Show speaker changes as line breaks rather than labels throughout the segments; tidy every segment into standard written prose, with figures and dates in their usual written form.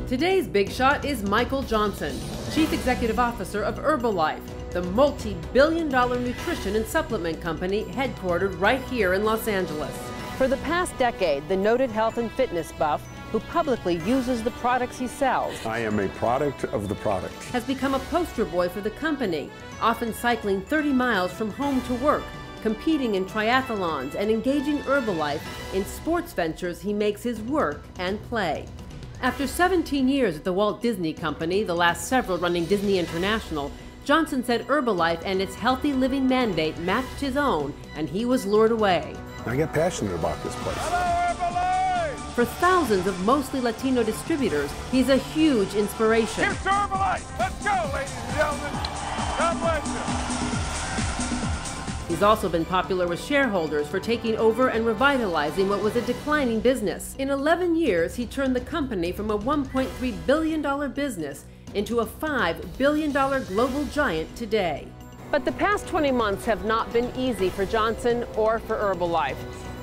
Today's big shot is Michael Johnson, Chief Executive Officer of Herbalife, the multi-billion-dollar nutrition and supplement company headquartered right here in Los Angeles. For the past decade, the noted health and fitness buff, who publicly uses the products he sells,
I am a product of the product,
has become a poster boy for the company, often cycling 30 miles from home to work, competing in triathlons and engaging Herbalife in sports ventures he makes his work and play. After 17 years at the Walt Disney Company, the last several running Disney International, Johnson said Herbalife and its healthy living mandate matched his own, and he was lured away.
I get passionate about this place.
Hello, Herbalife!
For thousands of mostly Latino distributors, he's a huge inspiration.
Here's to Herbalife! Let's go, ladies and gentlemen! God bless you!
He's also been popular with shareholders for taking over and revitalizing what was a declining business. In 11 years, he turned the company from a $1.3 billion business into a $5 billion global giant today. But the past 20 months have not been easy for Johnson or for Herbalife.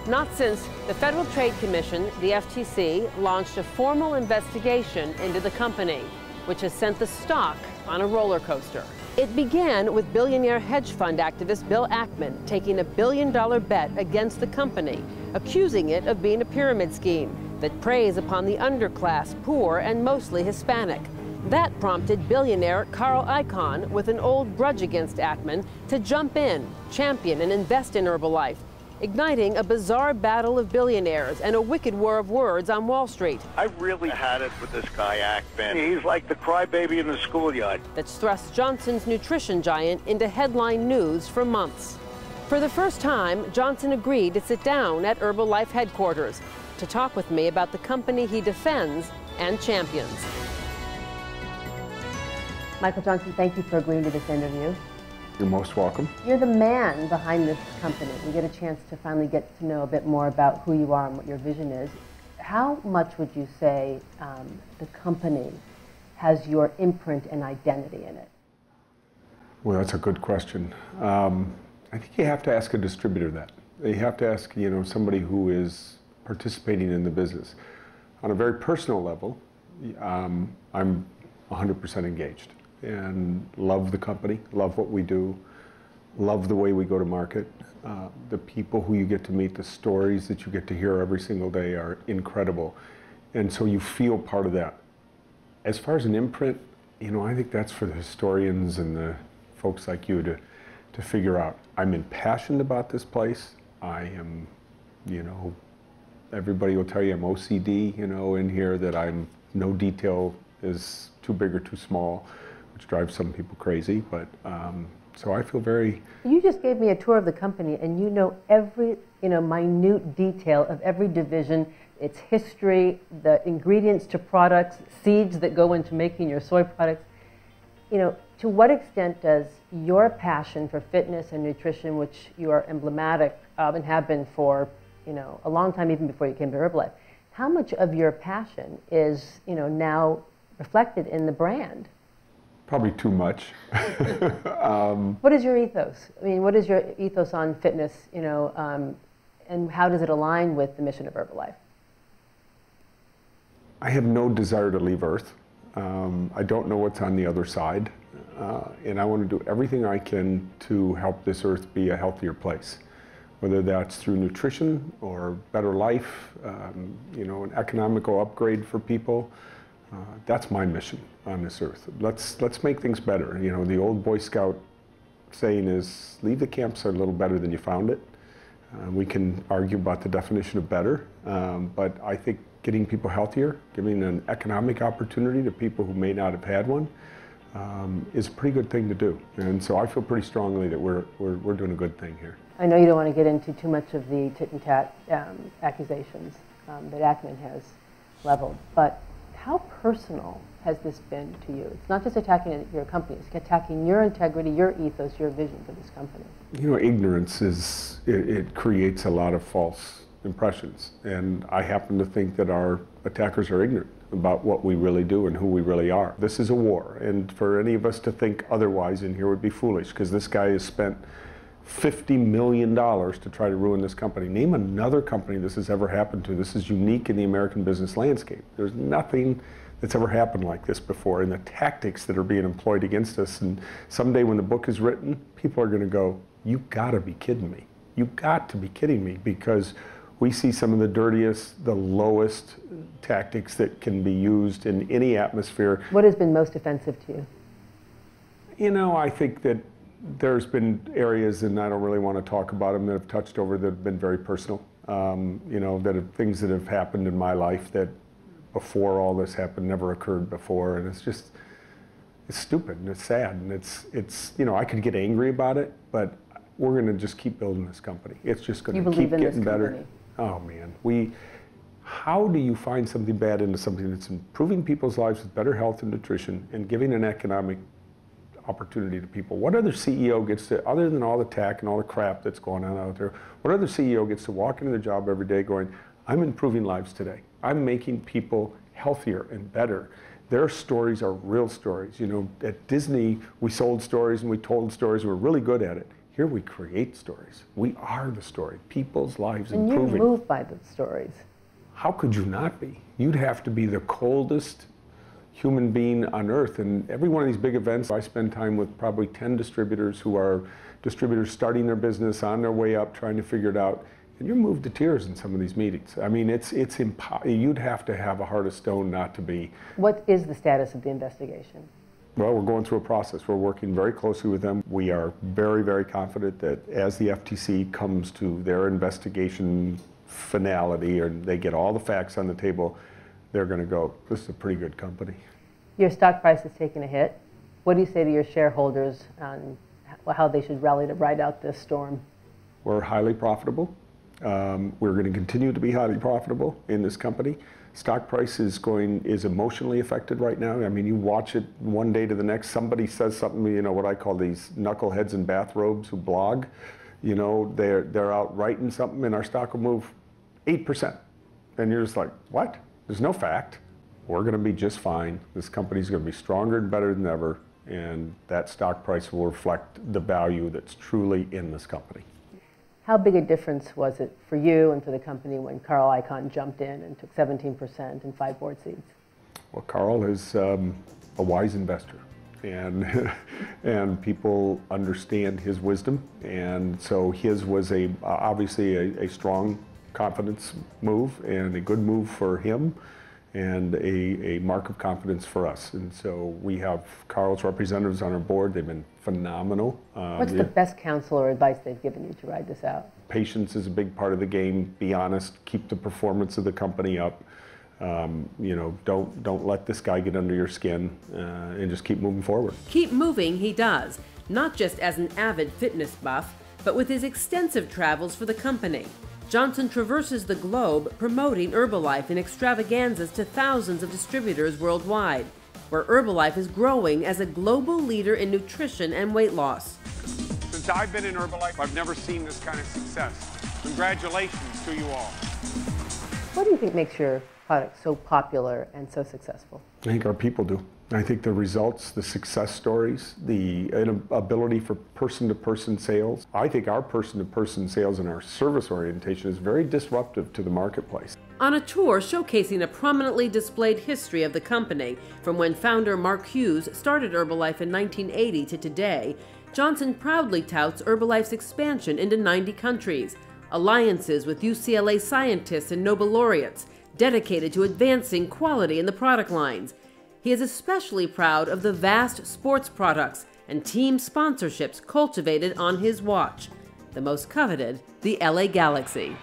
Not since the Federal Trade Commission, the FTC, launched a formal investigation into the company, which has sent the stock on a roller coaster. It began with billionaire hedge fund activist Bill Ackman taking a $1 billion bet against the company, accusing it of being a pyramid scheme that preys upon the underclass, poor, and mostly Hispanic. That prompted billionaire Carl Icahn, with an old grudge against Ackman, to jump in, champion, and invest in Herbalife, igniting a bizarre battle of billionaires and a wicked war of words on Wall Street.
I really had it with this guy, Ackman. He's like the crybaby in the schoolyard.
That's thrust Johnson's nutrition giant into headline news for months. For the first time, Johnson agreed to sit down at Herbalife headquarters to talk with me about the company he defends and champions. Michael Johnson, thank you for agreeing to this interview.
You're most welcome.
You're the man behind this company. We get a chance to finally get to know a bit more about who you are and what your vision is. How much would you say the company has your imprint and identity in it?
Well, that's a good question. I think you have to ask a distributor that. You have to ask, somebody who is participating in the business. On a very personal level, I'm 100% engaged and love the company, love what we do, love the way we go to market. The people who you get to meet, the stories that you get to hear every single day are incredible. And so you feel part of that. As far as an imprint, I think that's for the historians and the folks like you to figure out. I'm impassioned about this place. I am, everybody will tell you I'm OCD, in here, that no detail is too big or too small, which drives some people crazy, but so I feel very...
You just gave me a tour of the company, and you know every, minute detail of every division, its history, the ingredients to products, seeds that go into making your soy products. To what extent does your passion for fitness and nutrition, which you are emblematic of and have been for, a long time, even before you came to Herbalife, how much of your passion is, now reflected in the brand?
Probably too much.
What is your ethos? I mean, what is your ethos on fitness, and how does it align with the mission of Herbalife?
I have no desire to leave Earth. I don't know what's on the other side. And I want to do everything I can to help this Earth be a healthier place. Whether that's through nutrition or better life, an economical upgrade for people. That's my mission on this earth. Let's make things better. The old Boy Scout saying is, leave the campsite a little better than you found it. We can argue about the definition of better, but I think getting people healthier, giving an economic opportunity to people who may not have had one, is a pretty good thing to do. And so I feel pretty strongly that we're doing a good thing here.
I know you don't want to get into too much of the tit-and-tat accusations that Ackman has leveled, but how personal has this been to you? It's not just attacking your company, it's attacking your integrity, your ethos, your vision for this company.
Ignorance it creates a lot of false impressions. And I happen to think that our attackers are ignorant about what we really do and who we really are. This is a war, and for any of us to think otherwise in here would be foolish, because this guy has spent $50 million to try to ruin this company. Name another company this has ever happened to. This is unique in the American business landscape. There's nothing that's ever happened like this before, and the tactics that are being employed against us. And someday when the book is written, people are going to go, you gotta be kidding me. You got to be kidding me, because we see some of the dirtiest, the lowest tactics that can be used in any atmosphere.
What has been most offensive to you?
You know, I think that there's been areas, and I don't really want to talk about them, that have touched over that have been very personal. You know, that are things that have happened in my life that before all this happened never occurred before, and it's just, it's stupid and it's sad, and it's you know, I could get angry about it, but we're going to just keep building this company. It's just going to keep getting better. Oh man, how do you find something bad into something that's improving people's lives with better health and nutrition and giving an economic opportunity to people? What other CEO gets to, other than all the tech and all the crap that's going on out there, what other CEO gets to walk into their job every day going, I'm improving lives today. I'm making people healthier and better. Their stories are real stories. You know, at Disney, we sold stories and we told stories, and we're really good at it. Here we create stories. We are the story. People's lives improving.
And you're moved by the stories.
How could you not be? You'd have to be the coldest human being on earth. And every one of these big events, I spend time with probably 10 distributors who are distributors starting their business, on their way up, trying to figure it out. And you're moved to tears in some of these meetings. I mean, you'd have to have a heart of stone not to be.
What is the status of the investigation?
Well, we're going through a process. We're working very closely with them. We are very, very confident that as the FTC comes to their investigation finality, or they get all the facts on the table, they're going to go, this is a pretty good company.
Your stock price has taken a hit. What do you say to your shareholders on how they should rally to ride out this storm?
We're highly profitable. We're going to continue to be highly profitable in this company. Stock price is emotionally affected right now. I mean, you watch it one day to the next. Somebody says something, you know, what I call these knuckleheads in bathrobes who blog. You know, they're out writing something, and our stock will move 8%. And you're just like, what? There's no fact. We're going to be just fine. This company's going to be stronger and better than ever, and that stock price will reflect the value that's truly in this company.
How big a difference was it for you and for the company when Carl Icahn jumped in and took 17% and 5 board seats?
Well, Carl is a wise investor, and people understand his wisdom, and so his was obviously a strong confidence move, and a good move for him, and a mark of confidence for us. And so we have Carl's representatives on our board. They've been phenomenal.
What's the best counsel or advice they've given you to ride this out?
Patience is a big part of the game. Be honest. Keep the performance of the company up. You know, don't let this guy get under your skin, and just keep moving forward.
Keep moving, he does. Not just as an avid fitness buff, but with his extensive travels for the company. Johnson traverses the globe promoting Herbalife in extravaganzas to thousands of distributors worldwide, where Herbalife is growing as a global leader in nutrition and weight loss.
Since I've been in Herbalife, I've never seen this kind of success. Congratulations to you all.
What do you think makes your product so popular and so successful?
I think our people do. I think the results, the success stories, the ability for person-to-person sales. I think our person-to-person sales and our service orientation is very disruptive to the marketplace.
On a tour showcasing a prominently displayed history of the company, from when founder Mark Hughes started Herbalife in 1980 to today, Johnson proudly touts Herbalife's expansion into 90 countries, alliances with UCLA scientists and Nobel laureates, dedicated to advancing quality in the product lines. He is especially proud of the vast sports products and team sponsorships cultivated on his watch, the most coveted, the LA Galaxy.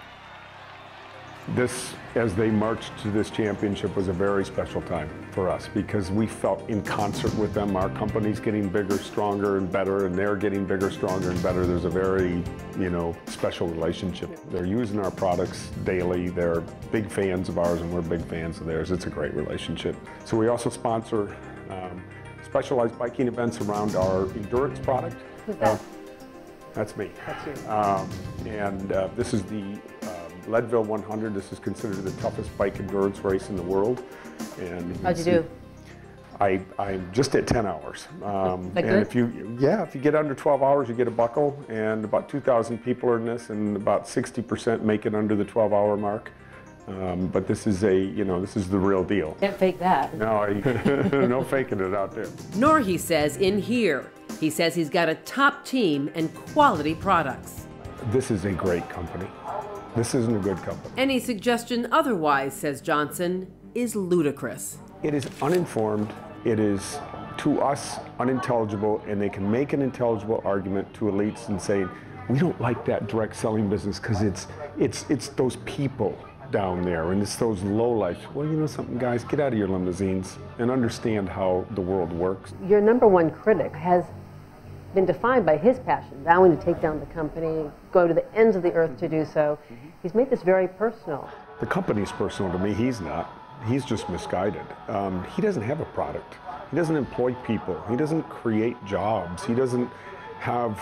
This, as they marched to this championship, was a very special time for us because we felt in concert with them. Our company's getting bigger, stronger, and better, and they're getting bigger, stronger, and better. There's a very, special relationship. They're using our products daily. They're big fans of ours, and we're big fans of theirs. It's a great relationship. So we also sponsor specialized biking events around our endurance product.
Who's that?
That's me.
That's you.
This is the Leadville 100. This is considered the toughest bike endurance race in the world. And
how'd you do?
I'm just at 10 hours.
That good?
If you get under 12 hours, you get a buckle. And about 2,000 people are in this, and about 60% make it under the 12-hour mark. But this is this is the real deal.
Can't fake that.
No, no faking it out there.
Nor, he says, in here. He says he's got a top team and quality products.
This is a great company. This isn't a good company.
Any suggestion otherwise, says Johnson, is ludicrous.
It is uninformed. It is, to us, unintelligible, and they can make an intelligible argument to elites and say, we don't like that direct selling business because it's those people down there and it's those lowlifes. Well, you know something, guys, get out of your limousines and understand how the world works.
Your number one critic has been defined by his passion, vowing to take down the company, go to the ends of the earth to do so. He's made this very personal.
The company's personal to me. He's not. He's just misguided. He doesn't have a product. He doesn't employ people. He doesn't create jobs. He doesn't have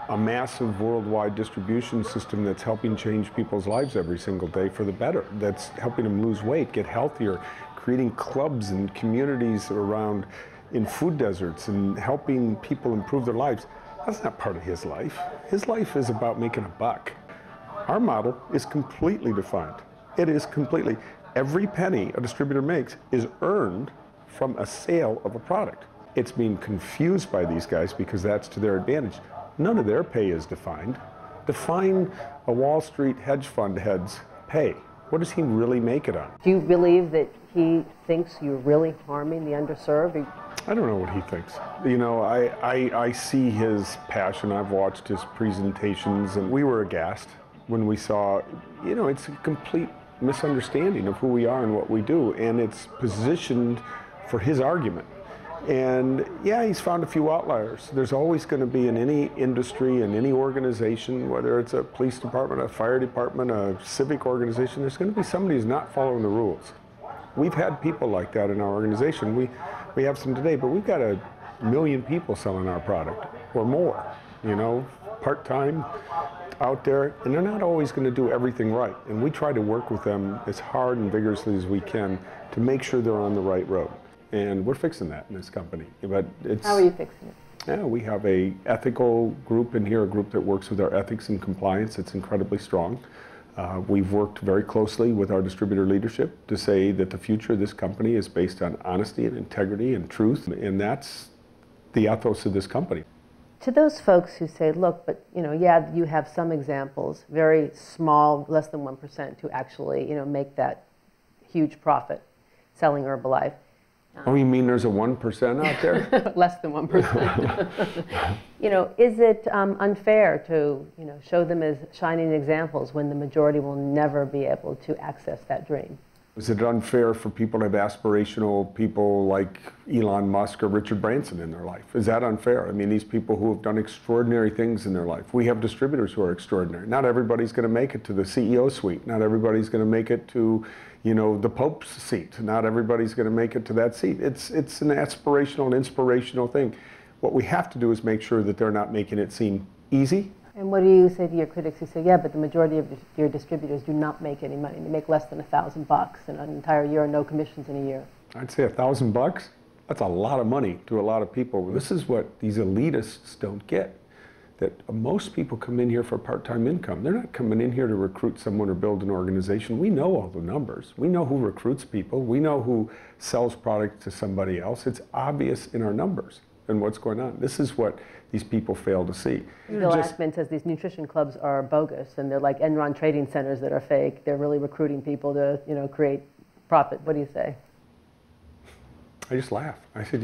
a massive worldwide distribution system that's helping change people's lives every single day for the better, that's helping them lose weight, get healthier, creating clubs and communities around in food deserts and helping people improve their lives. That's not part of his life. His life is about making a buck. Our model is completely defined. It is completely. Every penny a distributor makes is earned from a sale of a product. It's being confused by these guys because that's to their advantage. None of their pay is defined. Define a Wall Street hedge fund head's pay. What does he really make it on?
Do you believe that he thinks you're really harming the underserved?
I don't know what he thinks. You know, I see his passion. I've watched his presentations, and we were aghast when we saw, it's a complete misunderstanding of who we are and what we do, and it's positioned for his argument. And yeah, he's found a few outliers. There's always going to be in any industry, in any organization, whether it's a police department, a fire department, a civic organization, there's going to be somebody who's not following the rules. We've had people like that in our organization. We have some today, but we've got 1 million people selling our product or more, part-time out there, and they're not always going to do everything right. And we try to work with them as hard and vigorously as we can to make sure they're on the right road. And we're fixing that in this company. But
how are you fixing it?
Yeah, we have a ethical group in here, a group that works with our ethics and compliance. It's incredibly strong. We've worked very closely with our distributor leadership to say that the future of this company is based on honesty and integrity and truth, and that's the ethos of this company.
To those folks who say, look, but you have some examples, very small, less than 1%, to actually make that huge profit selling Herbalife.
Oh, you mean there's a 1% out there?
Less than 1%. Is it unfair to show them as shining examples when the majority will never be able to access that dream?
Is it unfair for people to have aspirational people like Elon Musk or Richard Branson in their life? Is that unfair? I mean, these people who have done extraordinary things in their life. We have distributors who are extraordinary. Not everybody's going to make it to the CEO suite. Not everybody's going to make it to the Pope's seat. Not everybody's going to make it to that seat. It's an aspirational and inspirational thing. What we have to do is make sure that they're not making it seem easy.
And what do you say to your critics who say, yeah, but the majority of your distributors do not make any money. They make less than $1,000 in an entire year and no commissions in a year.
I'd say $1,000, that's a lot of money to a lot of people. This is what these elitists don't get. That most people come in here for part-time income. They're not coming in here to recruit someone or build an organization. We know all the numbers. We know who recruits people. We know who sells product to somebody else. It's obvious in our numbers and what's going on. This is what these people fail to see.
Bill Ackman says these nutrition clubs are bogus and they're like Enron trading centers that are fake. They're really recruiting people to create profit. What do you say?
I just laugh. I said,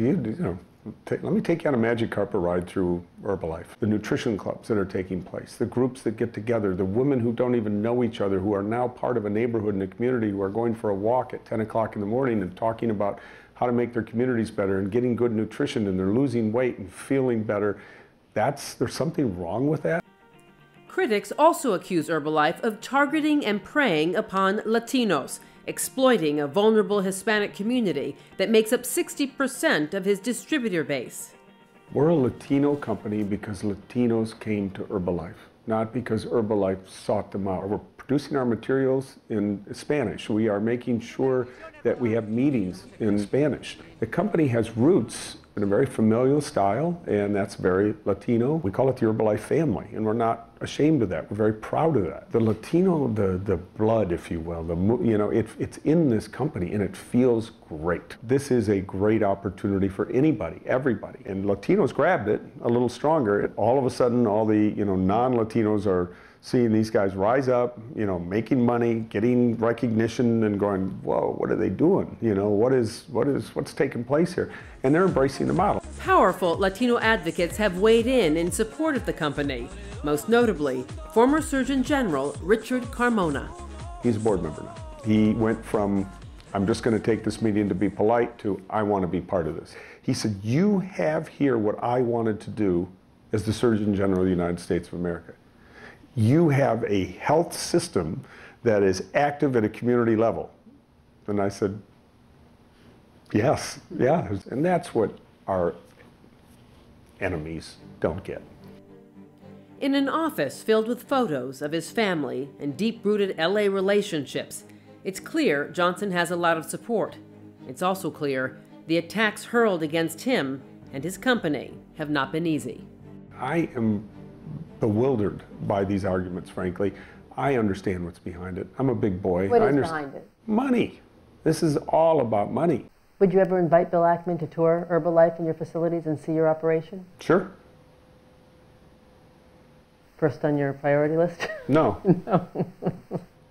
let me take you on a magic carpet ride through Herbalife. The nutrition clubs that are taking place, the groups that get together, the women who don't even know each other, who are now part of a neighborhood and a community, who are going for a walk at 10 o'clock in the morning and talking about how to make their communities better and getting good nutrition, and they're losing weight and feeling better. There's something wrong with that.
Critics also accuse Herbalife of targeting and preying upon Latinos, exploiting a vulnerable Hispanic community that makes up 60% of his distributor base.
We're a Latino company because Latinos came to Herbalife, not because Herbalife sought them out. We're producing our materials in Spanish. We are making sure that we have meetings in Spanish. The company has roots in a very familial style, and that's very Latino. We call it the Herbalife family, and we're not ashamed of that. We're very proud of that. The Latino, the blood, if you will, it's in this company, and it feels great. This is a great opportunity for anybody, everybody. And Latinos grabbed it a little stronger. All of a sudden, all the non-Latinos are seeing these guys rise up, making money, getting recognition, and going, whoa, what are they doing? What's taking place here? And they're embracing the model.
Powerful Latino advocates have weighed in support of the company, most notably former Surgeon General Richard Carmona.
He's a board member now. He went from, I'm just going to take this meeting to be polite, to I want to be part of this. He said, you have here what I wanted to do as the Surgeon General of the United States of America. You have a health system that is active at a community level. And I said, yes, yeah. And that's what our enemies don't get.
In an office filled with photos of his family and deep-rooted LA relationships, it's clear Johnson has a lot of support. It's also clear the attacks hurled against him and his company have not been easy.
I am bewildered by these arguments, frankly. I understand what's behind it. I'm a big boy.
What is behind it?
Money. This is all about money.
Would you ever invite Bill Ackman to tour Herbalife in your facilities and see your operation?
Sure.
First on your priority list?
No.
No.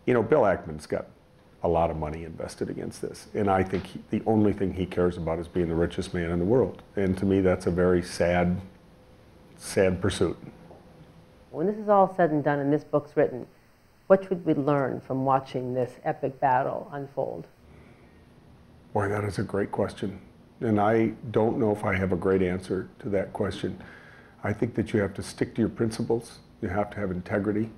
Bill Ackman's got a lot of money invested against this. And I think the only thing he cares about is being the richest man in the world. And to me, that's a very sad pursuit.
When this is all said and done and this book's written, what should we learn from watching this epic battle unfold?
Boy, that is a great question. And I don't know if I have a great answer to that question. I think that you have to stick to your principles. You have to have integrity.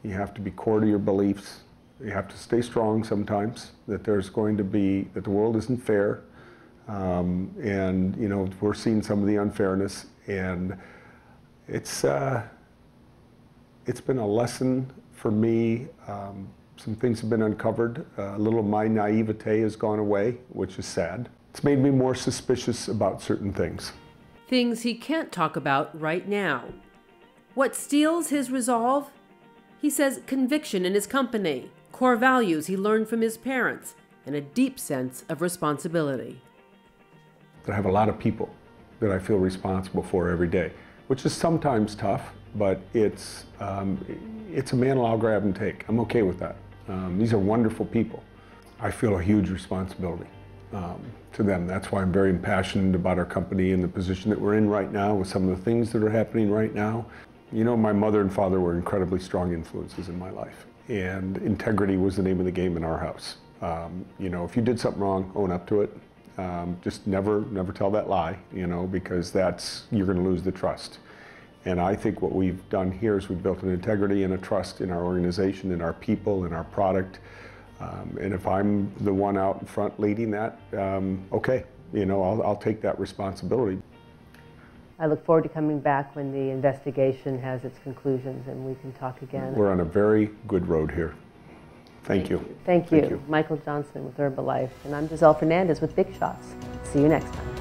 You have to be core to your beliefs. You have to stay strong sometimes, that there's going to be, that the world isn't fair. And, we're seeing some of the unfairness. And it's been a lesson for me. Some things have been uncovered. A little of my naivete has gone away, which is sad. It's made me more suspicious about certain things.
Things he can't talk about right now. What steels his resolve? He says conviction in his company, core values he learned from his parents, and a deep sense of responsibility.
I have a lot of people that I feel responsible for every day, which is sometimes tough, but it's a mantle I'll grab and take. I'm okay with that. These are wonderful people. I feel a huge responsibility to them. That's why I'm very impassioned about our company and the position that we're in right now with some of the things that are happening right now. My mother and father were incredibly strong influences in my life, and integrity was the name of the game in our house. If you did something wrong, own up to it. Just never tell that lie, because you're going to lose the trust. And I think what we've done here is we've built an integrity and a trust in our organization, in our people, in our product. And if I'm the one out in front leading that, okay, I'll take that responsibility.
I look forward to coming back when the investigation has its conclusions and we can talk again.
We're on a very good road here. Thank you.
Thank you. Michael Johnson with Herbalife. And I'm Giselle Fernandez with Big Shots. See you next time.